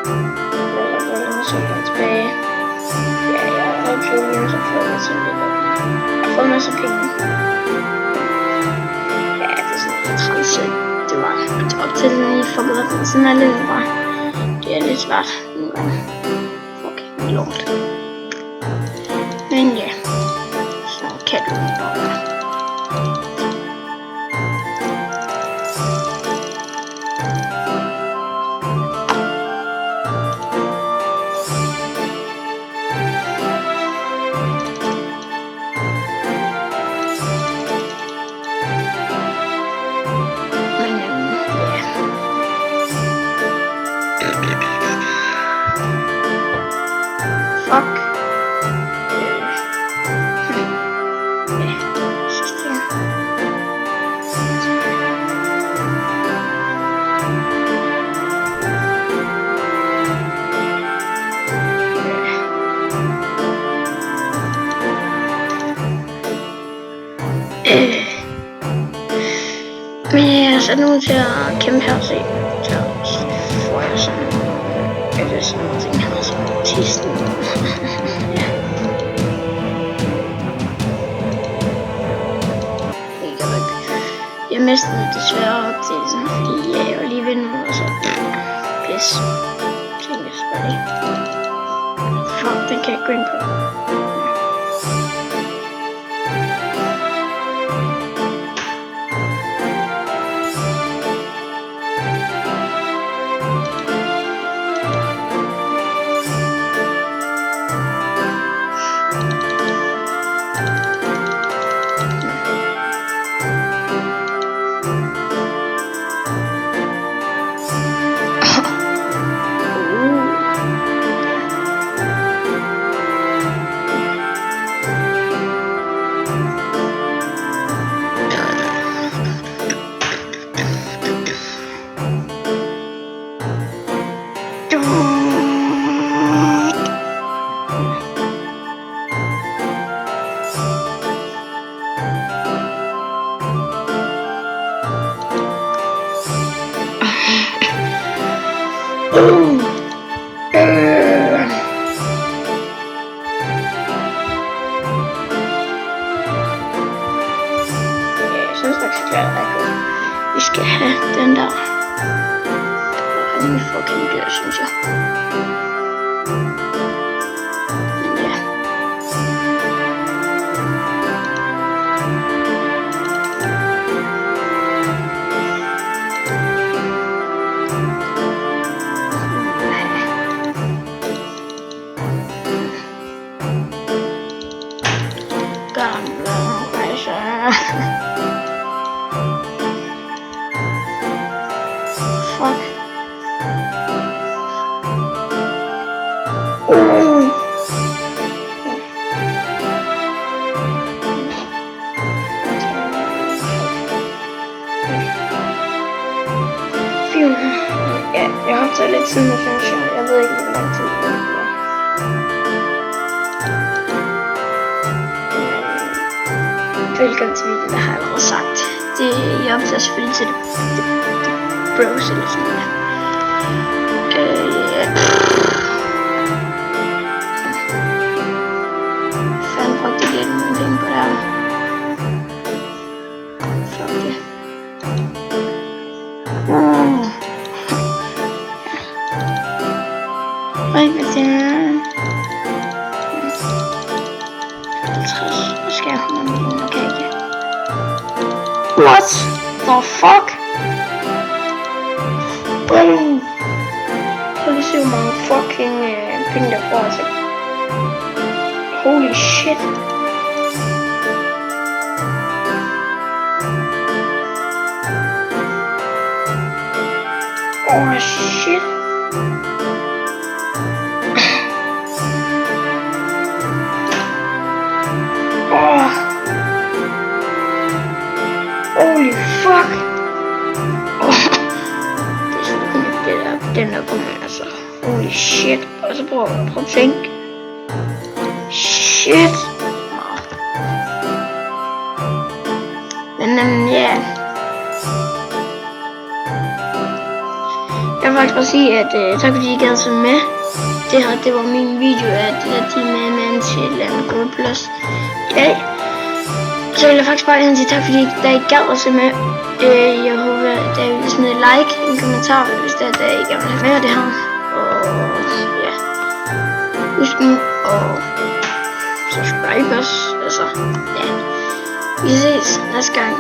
Så går jeg tilbage. Ja, jeg har oplevet, så får jeg til lidt. Jeg får masser af penge. Ja, det er sådan lidt træls. Det var op til den i forbedret. Sådan er lidt bare. Det er lidt svært nogle gange. Okay, lort. Men ja, så kan du bare. Fuck. Men jeg er så nu til at kæmpe her og se. Så får jeg sådan. Er det sådan noget ting her som tisten? Ja. Jeg mistede desværre optagelsen, fordi jeg var lige ved nu, og så pis. Tænkte jeg så bare lige. Fuck, den kan jeg gå ind på. Vi skal have den der. Den er fucking dyr, synes jeg. Men ja. Gamle rejser. Fuck. Ja, jeg har taget lidt tid med fængsel. Jeg ved ikke, hvor lang tid det er. Velkommen til videoen, der har jeg allerede sagt. Jeg optager selvfølgelig til det bros eller sådan noget. Fanden brugte jeg lidt nogle penge på det her. Fuck det. Hvad skal jeg have 100 millioner kage? What the fuck? Prøv lige at se, hvor mange fucking penge der får altså. Holy shit. Oh shit. Oh. Holy fuck. Oh. Den der kommer altså. Holy shit. Og så prøv at tænke. Shit. Men ja. Jeg vil faktisk bare sige, at tak fordi I gad se med. Det var min video af de der 10 mand til Land Plus i dag. Så vil jeg faktisk bare gerne sige tak fordi I gad at se med. Jeg håber, at I vil smide like, en kommentar, hvis det er, at I gerne vil have mere af det her. Og ja, husk nu at subscribe os. Altså, ja. Vi ses næste gang.